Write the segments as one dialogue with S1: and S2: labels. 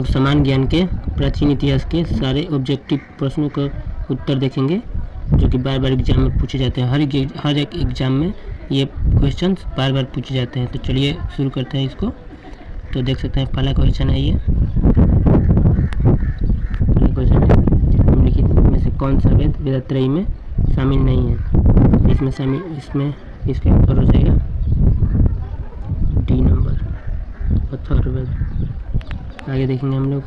S1: लोग समान ज्ञान के प्राचीन इतिहास के सारे ऑब्जेक्टिव प्रश्नों का उत्तर देखेंगे जो कि बार बार एग्जाम में पूछे जाते हैं। हर एक एग्जाम में ये क्वेश्चंस बार बार पूछे जाते हैं। तो चलिए शुरू करते हैं इसको। तो देख सकते हैं पहला क्वेश्चन है ये। पहला क्वेश्चन है निम्नलिखित में से कौन सा वेद वेदत्रयी में शामिल नहीं है। इसमें इसका आंसर हो जाएगा डी नंबर, अथर्ववेद। आगे देखेंगे हम लोग।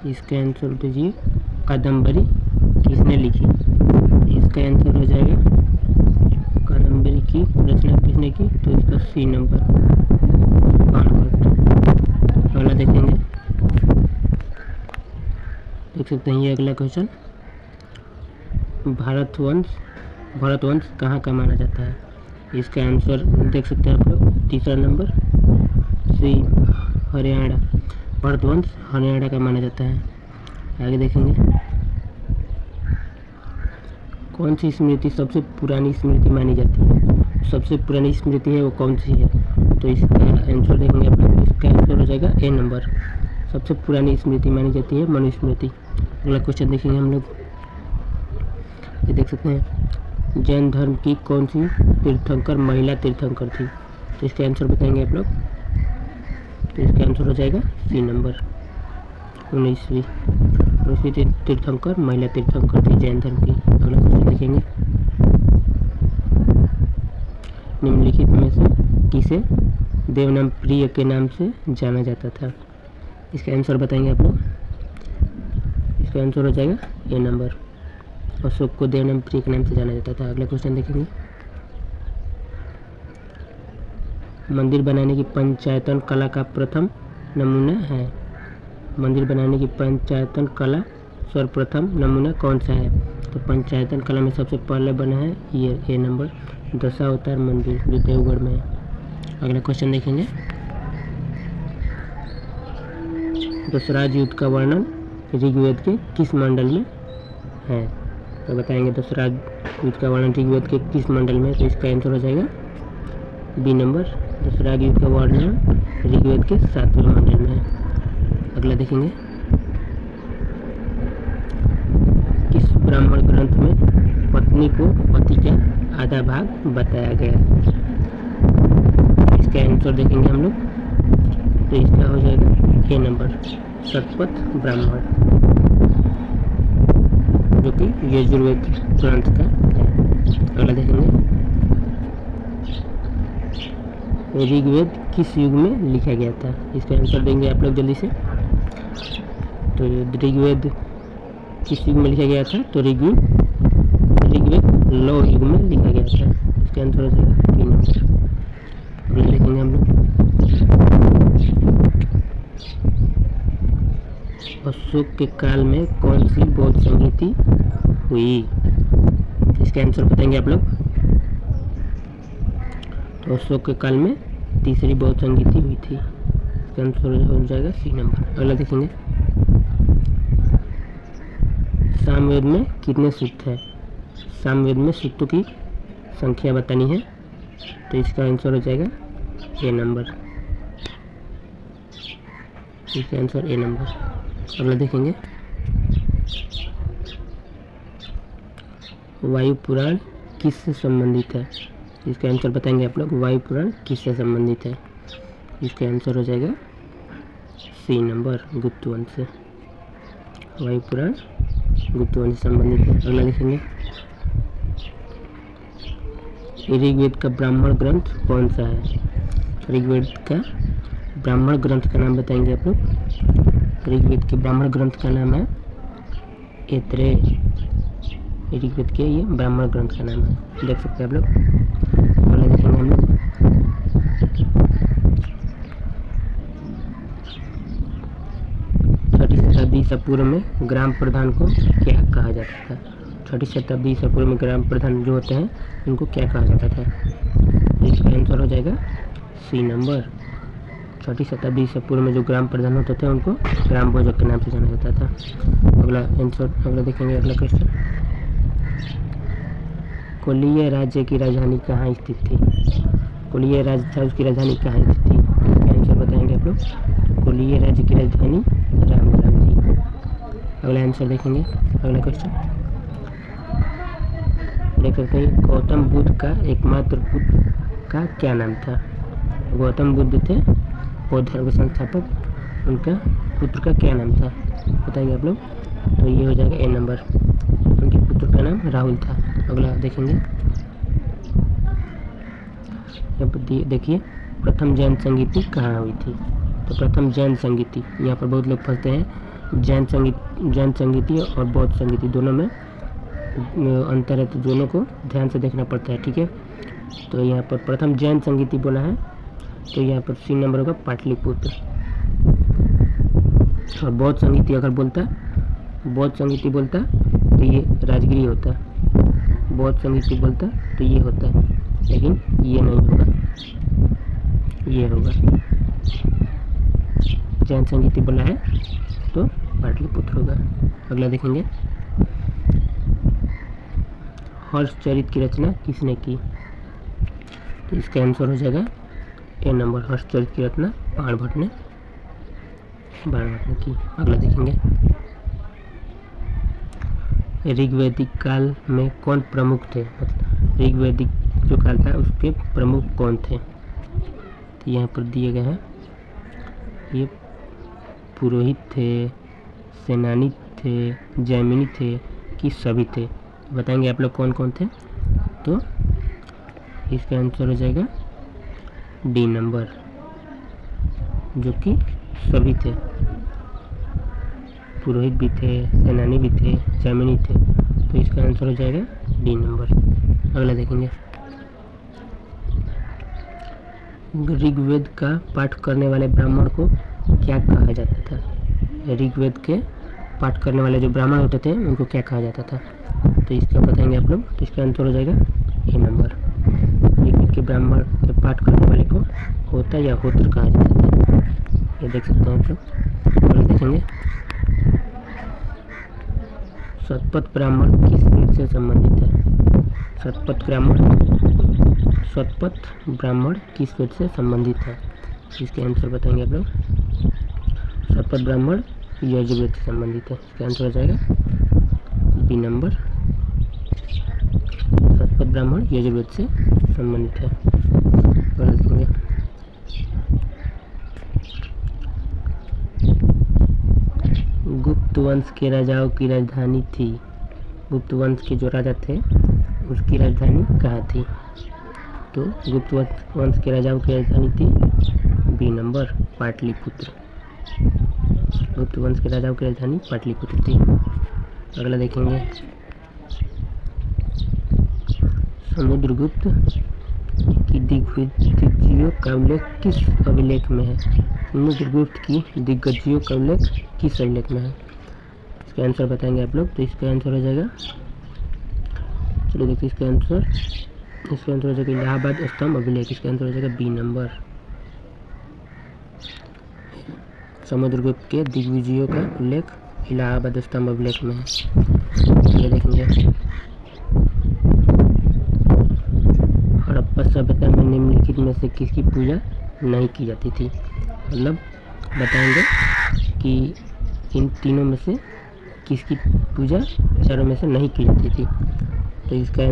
S1: इसका आंसर दीजिए कादम्बरी किसने लिखी। इसका आंसर हो जाएगा कादम्बरी की रचना किसने की, तो इसका सी नंबर बाणभट्ट। अगला देखेंगे, देख सकते हैं ये अगला क्वेश्चन। भारतवंश कहाँ का माना जाता है। इसका आंसर देख सकते हैं आप लोग, तीसरा नंबर सी हरियाणा। भारतवंश हरियाणा का माना जाता है। आगे देखेंगे, कौन सी स्मृति सबसे पुरानी स्मृति मानी जाती है। सबसे पुरानी स्मृति है वो कौन सी है, तो इसका आंसर देखेंगे आप लोग। इसका आंसर हो जाएगा ए नंबर, सबसे पुरानी स्मृति मानी जाती है मनुस्मृति। अगला क्वेश्चन देखेंगे हम लोग। ये देख सकते हैं जैन धर्म की कौन सी तीर्थंकर महिला तीर्थंकर थी, तो इसका आंसर बताएंगे आप लोग। तो इसका आंसर हो जाएगा सी नंबर 19वीं तीर्थंकर महिला तीर्थंकर थी जैन धर्म की। अगला क्वेश्चन देखेंगे, निम्नलिखित में से किसे देवनाम प्रिय के नाम से जाना जाता था। इसका आंसर बताएंगे आप लोग। इसका आंसर हो जाएगा ए नंबर, अशोक को देवनाम प्रिय के नाम से जाना जाता था। अगला क्वेश्चन देखेंगे, मंदिर बनाने की पंचायतन कला का प्रथम नमूना है। मंदिर बनाने की पंचायतन कला सर्वप्रथम नमूना कौन सा है, तो पंचायतन कला में सबसे पहले बना है ये ए नंबर दशावतार मंदिर जो देवगढ़ में है। अगला क्वेश्चन देखेंगे, दशराज युद्ध का वर्णन ऋग्वेद के किस मंडल में है, तो बताएंगे दशराज युद्ध का वर्णन ऋग्वेद के किस मंडल में, तो इसका आंसर हो जाएगा बी नंबर, दशराज युद्ध का वर्णन ऋग्वेद के 7वें मंडल में है। अगला देखेंगे, किस ब्राह्मण ग्रंथ में पत्नी को पति का आधा भाग बताया गया। इसका आंसर देखेंगे हम लोग। तो इसका हो जाएगा ए नंबर, शतपथ ब्राह्मण जो कि यजुर्वेद ग्रंथ का है। अगला देखेंगे, ऋग्वेद किस युग में लिखा गया था। इसका आंसर देंगे आप लोग जल्दी से। तो ऋग्वेद किस युग में लिखा गया था, तो ऋग्वेद लौ युग में लिखा गया था। इसका आंसर हो जाएगा बी नंबर। अगला देखेंगे हम लोग, अशोक के काल में कौन सी बौद्ध संगीति हुई। इसका आंसर बताएंगे आप लोग। तो अशोक के काल में तीसरी बौद्ध संगीति हुई थी। इसका आंसर हो जाएगा सी नंबर। अगला देखेंगे, सामवेद में कितने सूक्त है। सामवेद में सूक्तों की संख्या बतानी है, तो इसका आंसर हो जाएगा ए नंबर। इसका आंसर ए नंबर। अगला देखेंगे, वायु पुराण किससे संबंधित है। इसका आंसर बताएंगे आप लोग। वायु पुराण किससे संबंधित है, इसका आंसर हो जाएगा सी नंबर, गुप्त वंश से। वायु पुराण गुप्त वंश से संबंधित है। अगला देखेंगे, ऋग्वेद का ब्राह्मण ग्रंथ कौन सा है। ऋग्वेद का ब्राह्मण ग्रंथ का नाम बताएंगे आप लोग। ऋग्वेद के ब्राह्मण ग्रंथ का नाम है ऐत्रेय। ऋग्वेद के ये ब्राह्मण ग्रंथ का नाम है, देख सकते हैं आप लोग। अगला देखेंगे हम लोग, छठी शताब्दी ईसा पूर्व में ग्राम प्रधान को क्या कहा जाता था। छठी शताब्दी ईसा पूर्व में ग्राम प्रधान जो होते हैं उनको क्या कहा जाता था, इसका आंसर हो जाएगा सी नंबर। छठी शताब्दी ईसा पूर्व में जो ग्राम प्रधान होते थे उनको ग्राम भोजक के नाम से जाना जाता था। अगला आंसर अगला देखेंगे, अगला क्वेश्चन, कोलीय राज्य की राजधानी कहाँ स्थित थी। कोलीय राज्य था, उसकी राजधानी कहाँ स्थित थी, इसका आंसर बताएंगे आप लोग। लोग। कोलीय राज्य की राजधानी रामग्राम थी। अगला आंसर देखेंगे। अगला क्वेश्चन देख सकते हैं, गौतम बुद्ध का एकमात्र पुत्र का क्या नाम था? गौतम बुद्ध थे बौद्ध धर्म के संस्थापक, उनका पुत्र का क्या नाम था बताएंगे आप लोग। तो ये हो जाएगा ए नंबर, उनके पुत्र का नाम राहुल था। अगला देखेंगे, यहाँ पर देखिए प्रथम जैन संगीति कहाँ हुई थी? तो प्रथम जैन संगीति, यहाँ पर बहुत लोग फंसते हैं, जैन संगीति और बौद्ध संगीति दोनों में अंतर है, तो दोनों को ध्यान से देखना पड़ता है, ठीक है। तो यहाँ पर प्रथम जैन संगीति बोला है, तो यहाँ पर सी नंबर होगा पाटलिपुत्र। और बौद्ध संगीति अगर बोलता तो ये राजगिरी होता, बौद्ध संगीति बोलता तो ये होता, लेकिन ये नहीं होगा, ये होगा। जैन संगीति बोला है तो पाटलिपुत्र होगा। अगला देखेंगे, हर्षचरित की रचना किसने की? तो इसका आंसर हो जाएगा ए नंबर, हर्षचरित की रचना बाणभट्ट ने की। अगला देखेंगे, ऋग्वैदिक काल में कौन प्रमुख थे? मतलब ऋग्वैदिक जो काल था उसके प्रमुख कौन थे? तो यहाँ पर दिए गए हैं, ये पुरोहित थे, सेनानी थे, जैमिनी थे कि सभी थे? बताएंगे आप लोग कौन कौन थे। तो इसका आंसर हो जाएगा डी नंबर, जो कि सभी थे, पुरोहित भी थे, सेनानी भी थे, जैमिनी थे, तो इसका आंसर हो जाएगा डी नंबर। अगला देखेंगे, ऋग्वेद का पाठ करने वाले ब्राह्मण को क्या कहा जाता था? ऋग्वेद के पाठ करने वाले जो ब्राह्मण होते थे उनको क्या कहा जाता था? तो इसका बताएंगे आप लोग। तो इसका आंसर हो जाएगा ए नंबर, ऋग्वेद के ब्राह्मण के पाठ करने वाले को होता या होत्र कहा जाता था, ये देख सकते हैं आप लोग। और देखेंगे, शतपथ ब्राह्मण किस वेद से संबंधित है? शतपथ ब्राह्मण किस वेद से संबंधित है? इसके आंसर बताएंगे आप लोग। शतपथ ब्राह्मण यजुर्वेद से संबंधित है, इसका आंसर हो जाएगा बी नंबर, शतपथ ब्राह्मण यजुर्वेद से संबंधित है। और देखेंगे, गुप्त वंश के राजाओं की राजधानी थी। गुप्त वंश के जो राजा थे उसकी राजधानी कहाँ थी? तो गुप्त वंश के राजाओं की राजधानी थी बी नंबर, पाटलिपुत्र। गुप्त वंश के राजाओं की राजधानी पाटलिपुत्र थी। अगला देखेंगे, समुद्रगुप्त की दिग्विजयों का उल्लेख किस अभिलेख में है? समुद्रगुप्त की दिग्विजयों का उल्लेख किस अभिलेख में है? इसका आंसर बताएंगे आप लोग। तो इसका आंसर हो जाएगा, चलो देखिए इसका आंसर हो जाएगा इलाहाबाद स्तंभ अभिलेख, इसका आंसर हो जाएगा बी नंबर। समुद्रगुप्त के दिग्विजयों का उल्लेख इलाहाबाद स्तंभ अभिलेख में है। ये देखेंगे, हड़प्पा सभ्यता में निम्नलिखित में से किसकी पूजा नहीं की जाती थी? मतलब बताएंगे कि इन तीनों में से किसकी पूजा चारों में से नहीं की जाती थी। तो इसका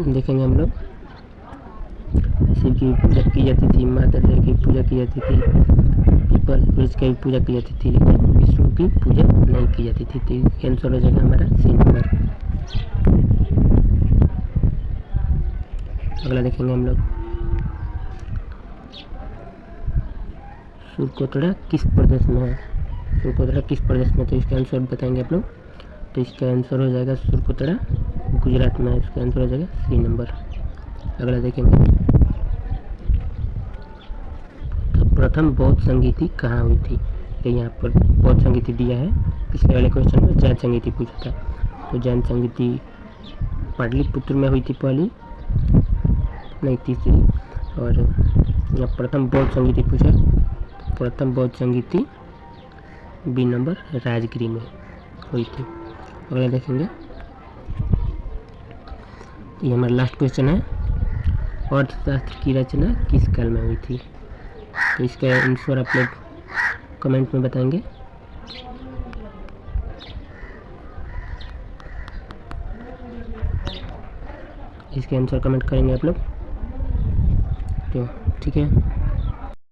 S1: देखेंगे हम लोग, शिव की पूजा की जाती थी, माता देवी की पूजा की जाती थी, पीपल वृक्ष की पूजा की जाती थी, लेकिन विष्णु की पूजा नहीं की जाती थी। तो आंसर हो जाएगा हमारा सी नंबर। अगला देखेंगे हम लोग, सुरकोटड़ा किस प्रदेश में है? सुरकोटड़ा किस प्रदेश में? तो इसका आंसर बताएंगे आप लोग। तो इसका आंसर हो जाएगा सुरकोटड़ा गुजरात में है, इसका आंसर हो जाएगा सी नंबर। अगला देखेंगे, तो प्रथम बौद्ध संगीति कहाँ हुई थी? तो यहाँ पर बौद्ध संगीति दिया है, पिछले वाले क्वेश्चन में जैन संगीति पूछा था, तो जैन संगीति पाटलिपुत्र में हुई थी पहली, नहीं तीसरी, और यहाँ प्रथम बौद्ध संगीति पूछा, प्रथम बौद्ध संगीति बी नंबर राजगिरी में हुई थी। अगला देखेंगे, ये हमारा लास्ट क्वेश्चन है, अर्थशास्त्र की रचना किस काल में हुई थी? तो इसका आंसर आप लोग कमेंट में बताएंगे। इसके आंसर कमेंट करेंगे आप लोग, तो ठीक है।